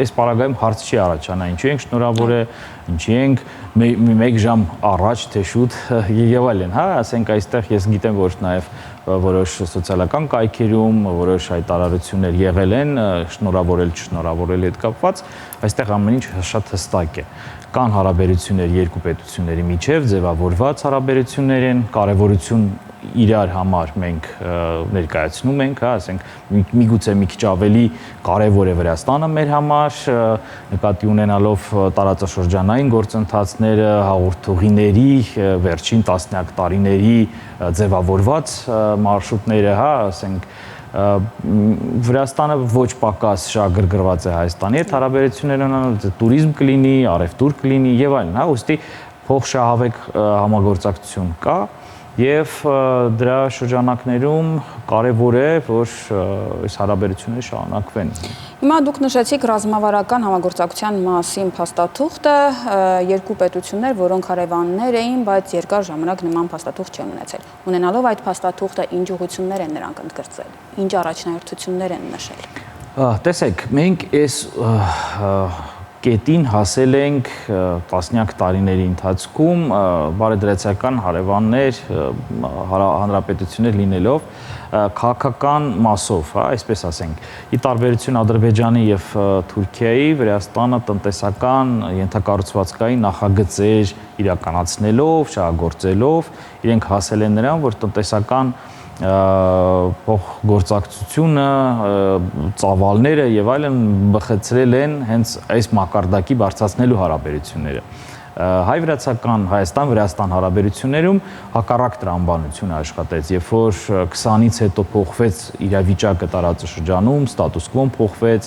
այս պարագայում հարց չի առաջանա, ինչու ենք շնորհավոր, ինչի ենք մեկ ժամ առաջ թե շուտ եւ այլն, ասենք այստեղ ես գիտեմ, որ նաեւ որոշ սոցիալական կայքերում որոշ հայտարարություններ եղել են շնորհավորել հետ կապված, այստեղ ամեն ինչ շատ հստակ է։ Կան հարաբերություններ երկու պետությունների միջև, ձևավորված հարաբերություններ են, կարևորություն իրար համար մենք ներկայացնում ենք, ասենք միգուցե մի քիչ ավելի կարևոր է Վրաստանը մեր համար, նկատի ունենալով տարածաշրջանային գործընթացները, հաղորդողիների վերջին տասնյակ տարիների ձևավորված մարշրուտները, ասենք Վրաստանը ոչ պակաս շահագրգռված է Հայաստանի հետ հարաբերություններ ունենալու, տուրիզմ կլինի, առևտուր կլինի եւ այլն, ուստի փոխշահավեկ համագործակցություն կա եւ դրա շրջանակներում կարեւոր է, որ այս հարաբերությունները շարունակվեն։ Հիմա դուք նշեցիք ռազմավարական համագործակցության մասին փաստաթուղթը, երկու պետություններ, որոնք հարևաններ էին, բայց երկար ժամանակ նման փաստաթուղթ չեն ունեցել։ Ունենալով այդ փաստաթուղթը, ինչ ուղղություններ են նրանք ընդգծել, ինչ առաջնահերթություններ են նշել։ Տեսեք, մենք այս կետին հասել ենք տասնյակ տարիների ընթացքում բարեդրացիական հարևաններ, հանրապետություններ լինելով քաղաքական մասով, այսպես ասենք, ի տարբերություն Ադրբեջանի եւ Թուրքիայի, Վրաստանը տնտեսական ենթակառուցվածքային նախագծեր իրականացնելով, շահագործելով, իրենք հասել են նրան, որ տնտեսական փոխգործակցությունը, ծավալները եւ այլն բխեցրել են հենց այս մակարդակի բարձրացնելու հարաբերությունները։ Հայ-վրացական, Հայաստան-Վրաստան հարաբերություններում հակառակ տրամաբանությունը աշխատեց, երբ որ 20-ից հետո փոխվեց իրավիճակը տարածաշրջանում, ստատուս կվոն փոխվեց,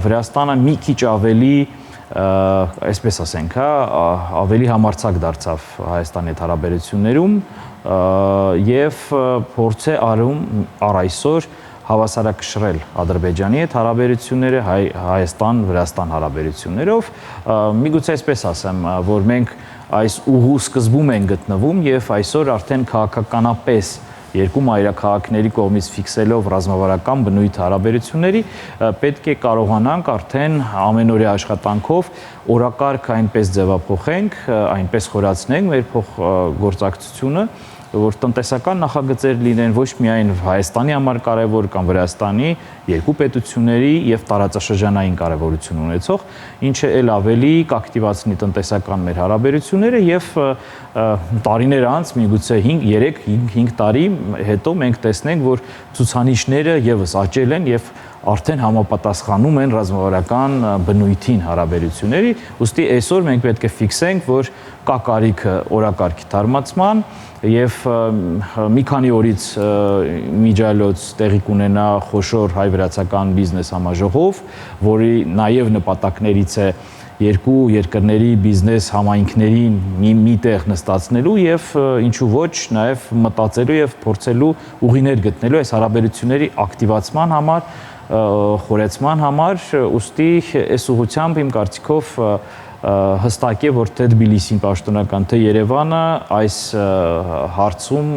Վրաստանը մի քիչ ավելի այսպես ասենք, ավելի համարձակ դարձավ Հայաստանի հետ հարաբերություններում եւ փորձ է արում առ այսօր հավասարակշռել Ադրբեջանի հետ հարաբերությունները Հայաստան-Վրաստան հարաբերություններով, միգուցե այսպես ասեմ, որ մենք այս ուղու սկզբում ենք գտնվում եւ այսօր արդեն քաղաքականապես երկու մայրաքաղաքների կողմից ֆիքսելով ռազմավարական բնույթ հարաբերությունների պետք է կարողանանք արդեն ամենօրյա աշխատանքով օրակարգ այնպես ձևափոխենք, այնպես խորացնենք մեր փոխգործակցությունը, որ տնտեսական նախագծեր լինեն ոչ միայն Հայաստանի համար կարևոր կամ Վրաստանի երկու պետությունների եւ տարածաշրջանային կարևորություն ունեցող, ինչը ել ավելի կակտիվացնի տնտեսական մեր հարաբերությունները եւ տարիներ անց, միգուցե 3-5 տարի հետո մենք տեսնենք, որ ցուցանիշները եւս աճել են եւ արդեն համապատասխանում են ռազմավարական բնույթին հարաբերությունների, ուստի այսօր մենք պետք է ֆիքսենք, որ կա կարիքը օրակարգի թարմացման եւ մի քանի օրից միջայլոց տեղի կունենա խոշոր հայ-վրացական բիզնես համաժողով, որի նաեւ նպատակներից է երկու երկրների բիզնես համայնքներին մի տեղ նստացնելու եւ ինչու ոչ նաեւ մտածելու եւ փորձելու ուղիներ գտնելու այս հարաբերությունների ակտիվացման համար, խորացման համար, ուստի այս ուղղությամբ իմ կարծիքով հստակ է, որ թե Թբիլիսին պաշտոնական, թե Երևանը այս հարցում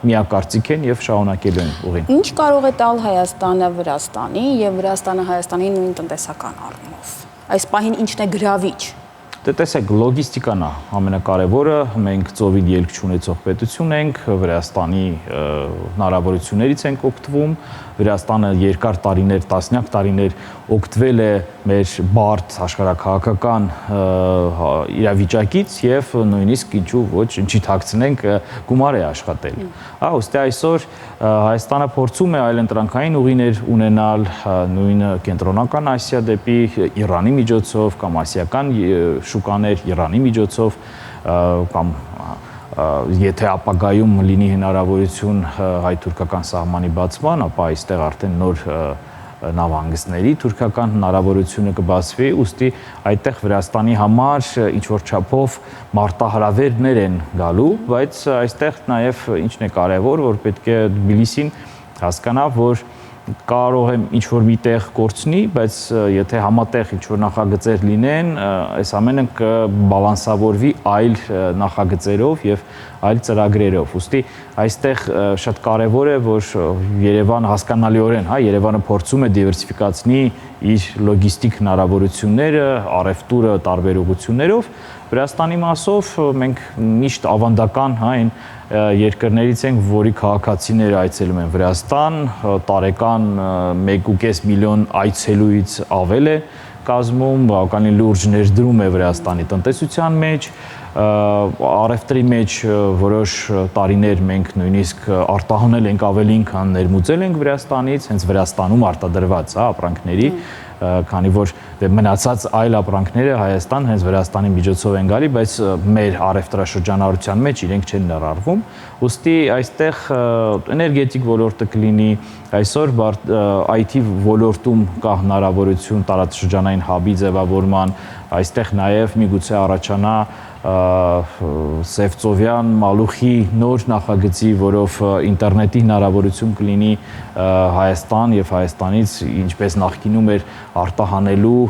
միակարծիք են եւ շարունակելու են ուղին։ Ինչ կարող է տալ Հայաստանը Վրաստանի եւ Վրաստանը Հայաստանի նույն տնտեսական առումով։ Այս պահին ինչն է գրավիչ։ Դե տեսեք, լոգիստիկան է ամենակարևորը, մենք ծովին ելք չունեցող պետություն ենք, Վրաստանի հնարավորություններից ենք օգտվում, Վրաստանը երկար տարիներ, տասնյակ տարիներ օգտվել է մեր բարդ աշխարհաքաղաքական իրավիճակից եւ նույնիսկ ինչու ոչ, ինչի թաքցնենք, գումար է աշխատել։ Ուստի այսօր Հայաստանը փորձում է այլընտրանքային ուղիներ ունենալ նույն կենտրոնական Ասիա դեպի Իրանի միջոցով կամ ասիական շուկաներ Իրանի միջոցով կամ եթե ապագայում լինի հնարավորություն հայ-թուրքական սահմանի բացման, ապա այստեղ արդեն նոր նավահանգիստների թուրքական հնարավորությունը կբացվի, ուստի այդտեղ Վրաստանի համար ինչ-որ չափով մարտահրավերներ են գալու, բայց այստեղ նաև ինչն է կարևոր, որ պետք է Թբիլիսին հասկանա, որ կարող եմ ինչ-որ մի տեղ կորցնի, բայց եթե համատեղ ինչ-որ նախագծեր լինեն, այս ամենը կբալանսավորվի այլ նախագծերով եւ այլ ծրագրերով։ Ուստի այստեղ շատ կարեւոր է, որ Երևանը հասկանալիորեն, Երևանը փորձում է դիվերսիֆիկացնի իր լոգիստիկ հնարավորությունները, առևտուրը տարբեր ուղղություններով, Վրաստանի մասով մենք միշտ ավանդական այն երկրներից ենք, որի քաղաքացիները այցելում են Վրաստան, տարեկան 1.5 միլիոն այցելուից ավել է կազմում, բավականին լուրջ ներդրում է Վրաստանի տնտեսության մեջ, առևտրի մեջ որոշ տարիներ մենք նույնիսկ արտահանել ենք ավելին, քան ներմուծել ենք Վրաստանից, հենց Վրաստանում արտադրված ապրանքների, քանի որ մնացած այլ ապրանքները Հայաստան հենց Վրաստանի միջոցով են գալի, բայց մեր առևտրաշրջանառության մեջ իրենք չեն ներառվում, ուստի այստեղ էներգետիկ ոլորտը կլինի, այսօր IT ոլորտում կա հնարավորություն տարածաշրջանային հաբի ձևավորման, այստեղ նաև միգուցե առաջանա Սևծովյան Մալուխի նոր նախագծի, որով ինտերնետի հնարավորություն կլինի Հայաստան եւ Հայաստանից ինչպես նախկինում էր արտահանելու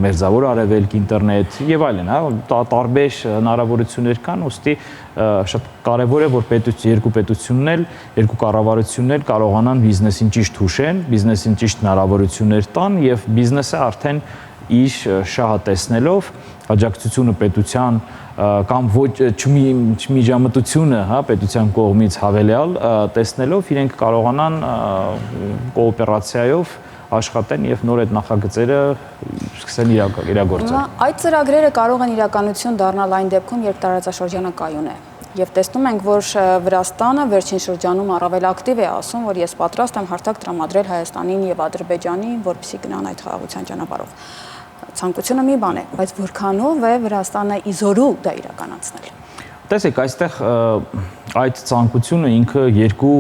մերձավոր արևելք ինտերնետ եւ այլն, տարբեր հնարավորություններ կան, ուստի շատ կարեւոր է, որ երկու պետությունն էլ, երկու կառավարությունն էլ կարողանան բիզնեսին ճիշտ հուշեն, բիզնեսին ճիշտ հնարավորություններ տան եւ բիզնեսը արդեն իր շահը տեսնելով աջակցությունը պետության կամ ոչ չմիջամտությունը պետության կողմից հավելյալ տեսնելով իրենք կարողանան կոոպերացիայով աշխատեն եւ նոր այդ նախագծերը սկսեն իրագործել։ Այդ ծրագրերը կարող են իրականություն դառնալ այն դեպքում, երբ տարածաշրջանը կայուն է։ Եվ տեսնում ենք, որ Վրաստանը վերջին շրջանում առավել ակտիվ է ասում, որ ես պատրաստ եմ հարթակ տրամադրել Հայաստանին եւ Ադրբեջանին, որպեսզի գնան այդ խաղաղության ճանապարհով։ Ցանկությունը մի բան է, բայց որքանով է Վրաստանը իզորու դա իրականացնել։ Տեսեք, այստեղ այդ ցանկությունը ինքը երկու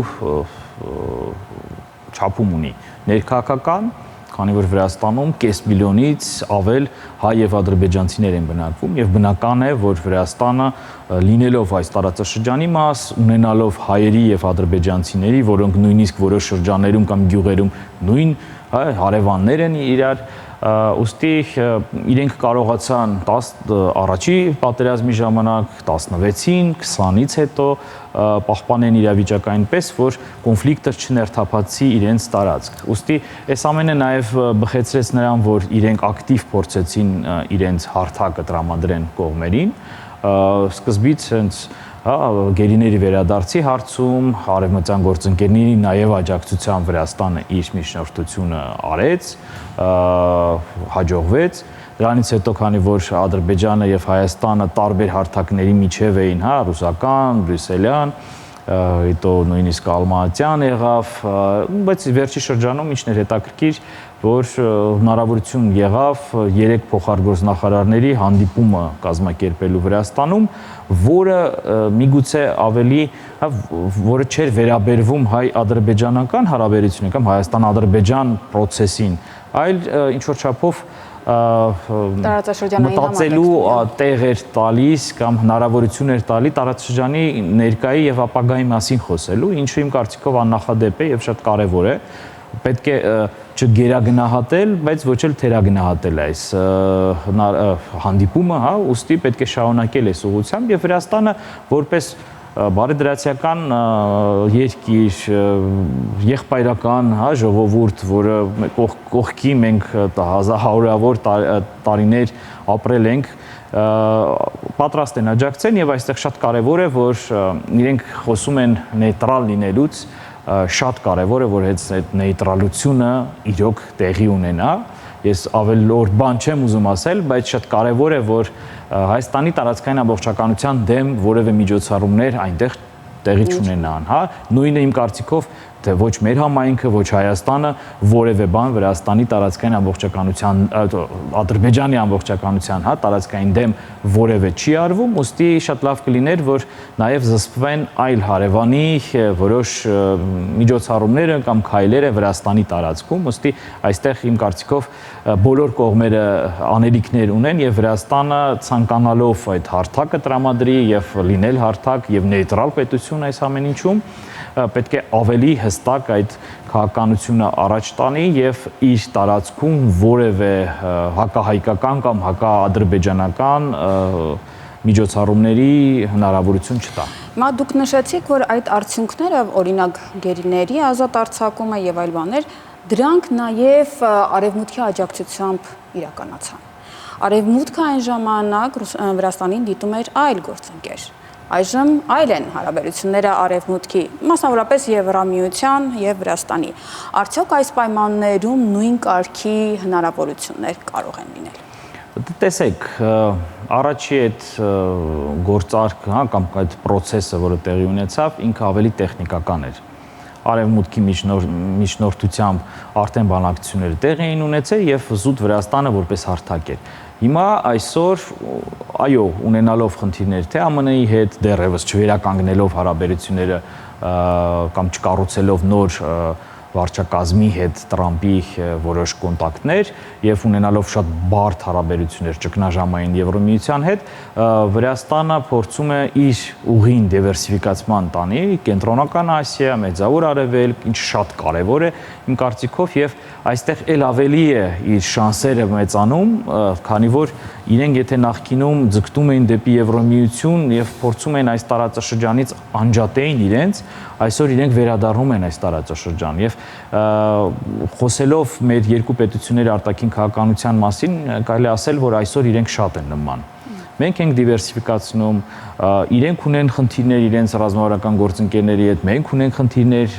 չափում ունի։ Ներքաղաքական, քանի որ Վրաստանում կես միլիոնից ավել հայ եւ ադրբեջանցիներ են բնակվում եւ բնական է, որ Վրաստանը լինելով այս տարածաշրջանի մաս, ունենալով հայերի եւ ադրբեջանցիների, որոնք նույնիսկ որոշ շրջաններում կամ գյուղերում նույն հարևաններ են իրար, ուստի իրենք կարողացան առաջի պատերազմի ժամանակ 16-ին, 20-ից հետո պահպանեն իրավիճակը այնպես, որ կոնֆլիկտը չներթափացի իրենց տարածք։ Ուստի այս ամենը նաև բխեցրեց նրան, որ իրենք ակտիվ փորձեցին իրենց հարթակը տրամադրեն կողմերին, սկզբից հենց գերիների վերադարձի հարցում, արևմտյան գործընկերների նաև աջակցության Վրաստանը իր միջնորդությունը արեց, հաջողվեց, դրանից հետո քանի որ Ադրբեջանը եւ Հայաստանը տարբեր հարթակների միջև էին, ռուսական, բրյուսելյան, հետո նույնիսկ ալմանատյան եղավ, բայց վերջի շրջանում ինչն էր հետաքրքիր, որ հնարավորություն եղավ 3 փոխարգործնախարարների հանդիպումը կազմակերպելու Վրաստանում, որը միգուցե ավելի, որը չէր վերաբերվում հայ-ադրբեջանական հարաբերություններին կամ Հայաստան-Ադրբեջան process-ին, այլ ինչ որ չափով մտածելու տեղեր տալիս կամ հնարավորություններ տալի տարածաշրջանի ներկայի եւ ապագայի մասին խոսելու, ինչը իմ կարծիքով աննախադեպ է եւ շատ կարեւոր է։ Պետք է չգերագնահատել, բայց ոչ էլ թերագնահատել այս հանդիպումը, հա, ուստի պետք է շարունակել այս ուղղությամբ եւ Վրաստանը որպես բարեդրացիական երկիր, եղբայրական, հա, ժողովուրդ, որը կողքի մենք հարյուրավոր տարիներ ապրել ենք, պատրաստ են աջակցել եւ այստեղ շատ կարեւոր է, որ իրենք խոսում են նեյտրալ լինելուց, շատ կարևոր է, որ այդ նեյտրալությունը իրոք տեղի ունենա։ Ես ավելորդ բան չեմ ուզում ասել, բայց շատ կարևոր է, որ Հայաստանի տարածքային ամբողջականության դեմ որևէ միջոցառումներ այնտեղ տեղի չունենան, հա։ Նույնը իմ կարծիքով թե ոչ մեր համայնքը, ոչ Հայաստանը որևէ բան Վրաստանի տարածքային ամբողջականության, Ադրբեջանի ամբողջականության, հա, տարածքային դեմ որևէ չի արվում, ուստի շատ լավ կլիներ, որ նաև զսպվեն այլ հարևանի որոշ միջոցառումները կամ քայլերը Վրաստանի տարածքում, ուստի այստեղ իմ կարծիքով բոլոր կողմերը անելիքներ ունեն եւ Վրաստանը ցանկանալով այդ հարթակը տրամադրի եւ լինել հարթակ եւ նեյտրալ պետություն այս ամեն ինչում պետք է ավելի հստակ այդ քաղաքականությունը առաջ տանի եւ իր տարածքում որևէ հակահայկական կամ հակաադրբեջանական միջոցառումների հնարավորություն չտա։ Հիմա դուք նշեցիք, որ այդ արդյունքները, օրինակ գերիների ազատ արձակումը եւ այլ բաներ, դրանք նաեւ արևմուտքի աջակցությամբ իրականացան։ Արևմուտքը այն ժամանակ Վրաստանին դիտում էր այլ գործընկեր։ Այժմ այլ են հարաբերությունները արևմուտքի, մասնավորապես Եվրամիության եւ Վրաստանի։ Արդյոք այս պայմաններում նույն կարգի հնարավորություններ կարող են լինել։ Տեսեք, առաջի այդ գործարքը, հա, կամ այդ process-ը, որը տեղի ունեցավ, ինքը ավելի տեխնիկական էր։ Արևմուտքի միջնորդությամբ արդեն բանակցությունները տեղի էին ունեցել եւ զուտ Վրաստանը որպես հարթակ էր։ Հիմա այսօր, այո, ունենալով խնդիրներ թե ԱՄՆ-ի հետ, դեռևս չվերականգնելով հարաբերությունները կամ չկառուցելով նոր վարչակազմի հետ Տրամպի որոշ կոնտակտներ եւ ունենալով շատ բարդ հարաբերություններ ճգնաժամային Եվրամիության հետ, Վրաստանը փորձում է իր ուղին դիվերսիֆիկացման տանի Կենտրոնական Ասիա, Մեծավոր Արևելք, ինչը շատ կարեւոր է իմ կարծիքով եւ այստեղ էլ ավելի է իր շանսերը մեծանում, քանի որ իրենք եթե նախկինում ձգտում էին դեպի Եվրամիություն եւ փորձում էին այս տարածաշրջանից անջատեին իրենց, այսօր իրենք վերադառնում են այս տարածաշրջան եւ խոսելով մեր երկու պետությունների արտաքին քաղաքականության մասին, կարելի ասել, որ այսօր իրենք շատ են նման։ Մենք ենք դիվերսիֆիկացնում, իրենք ունեն խնդիրներ իրենց ռազմավարական գործընկերների հետ, մենք ունենք խնդիրներ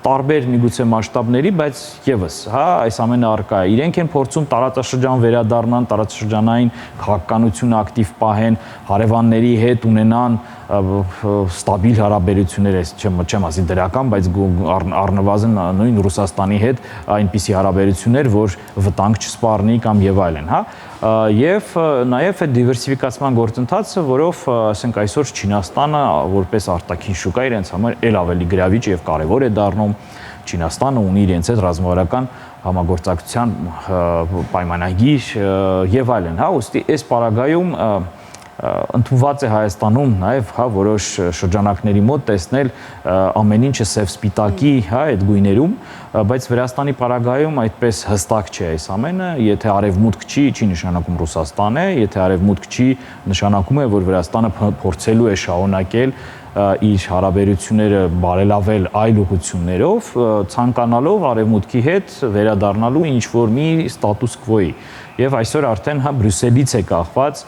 տարբեր միգուցե մասշտաբների, բայց եւս, հա, այս ամենը առկա է։ Իրենք են փորձում տարածաշրջան վերադառնան, տարածաշրջանային քաղաքականությունը ակտիվ պահեն, հարևանների հետ ունենան ստաբիլ հարաբերություններ, չեմ ասի դրական, բայց առնվազն նույն Ռուսաստանի հետ այնպիսի հարաբերություններ, որ վտանգ չսպառնի կամ եւ այլն, հա։ Եվ նաեւ այդ դիվերսիֆիկացման գործընթացը, որով ասենք այսօր Չինաստանը որպես արտաքին շուկա իրենց համար ել ավելի գրավիչ եւ կարեւոր է դառնում։ Չինաստանը ունի իրենց հետ ռազմավարական համագործակցության պայմանագիր եւ այլն, հա, ուստի այս պարագայում ընդունված է Հայաստանում նաև, հա, որոշ շրջանակների մոտ տեսնել ամեն ինչը սև սպիտակի, հա, այդ գույներում, բայց Վրաստանի պարագայում այդպես հստակ չէ այս ամենը, եթե արևմուտք չի նշանակում Ռուսաստան է, եթե արևմուտք չի նշանակում է, որ Վրաստանը փորձելու է շարունակել իր հարաբերությունները բարելավել այլ ուղղություններով, ցանկանալով արևմուտքի հետ վերադառնալու ինչ որ մի ստատուս քվոյի։ Եվ այսօր արդեն հա Բրյուսելից է կախված,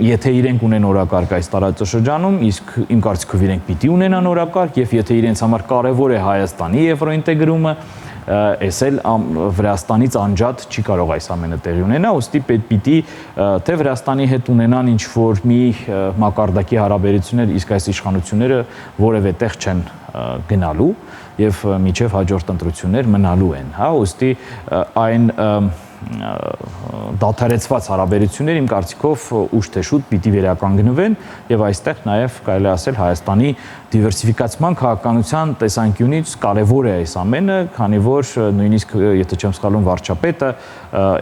եթե իրենք ունեն օրակարգ այս տարածաշրջանում, իսկ իմ կարծիքով իրենք պիտի ունենան օրակարգ, եւ եթե իրենց համար կարեւոր է Հայաստանի եվրոինտեգրումը, այս էլ Վրաստանից անջատ չի կարող այս ամենը տեղի ունենա, ուստի պիտի թե Վրաստանի հետ ունենան ինչ որ մի մակարդակի հարաբերություններ, իսկ այս իշխանությունները որևէ տեղ չեն գնալու եւ միջև հաջորդ ընտրություններ մնալու են, հա, ուստի այն դադարեցված հարաբերություններ իմ կարծիքով ուշ թե շուտ պիտի վերականգնվեն եւ այստեղ նաեւ կարելի ասել Հայաստանի դիվերսիֆիկացման քաղաքականության տեսանկյունից կարևոր է այս ամենը, քանի որ նույնիսկ եթե չեմ սխալվում վարչապետը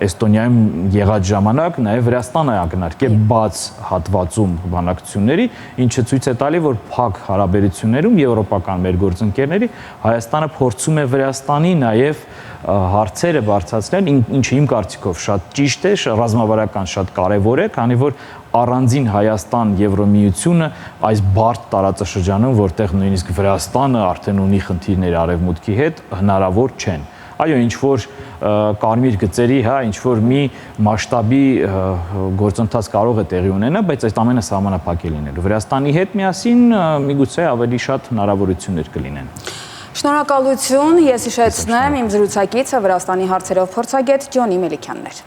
Էստոնիայում եղած ժամանակ նաեւ Վրաստանը ակնարկել բաց հատվածում բանակցությունների, ինչը ցույց է տալի, որ փակ հարաբերություններում եվրոպական մեր գործընկերների Հայաստանը փորձում է Վրաստանի նաեւ հարցերը բարձրացնել, ինչը իմ կարծիքով շատ ճիշտ է, ռազմավարական շատ կարևոր է, քանի որ առանձին Հայաստան Եվրոմիությունը այս բարդ տարածաշրջանում, որտեղ նույնիսկ Վրաստանը արդեն ունի խնդիրներ արևմուտքի հետ, հնարավոր չեն։ Այո, ինչ որ կարմիր գծերի, ինչ որ մի մասշտաբի գործընթաց կարող է տեղի ունենալ, բայց այս ամենը սահմանափակ է լինելու։ Վրաստանի հետ միասին միգուցե ավելի շատ հնարավորություններ կլինեն։ Շնորհակալություն, ես հիշեցնեմ իմ զրուցակիցը Վրաստանի հարցերով փորձագետ Ջոնի Մելիքյանն էր։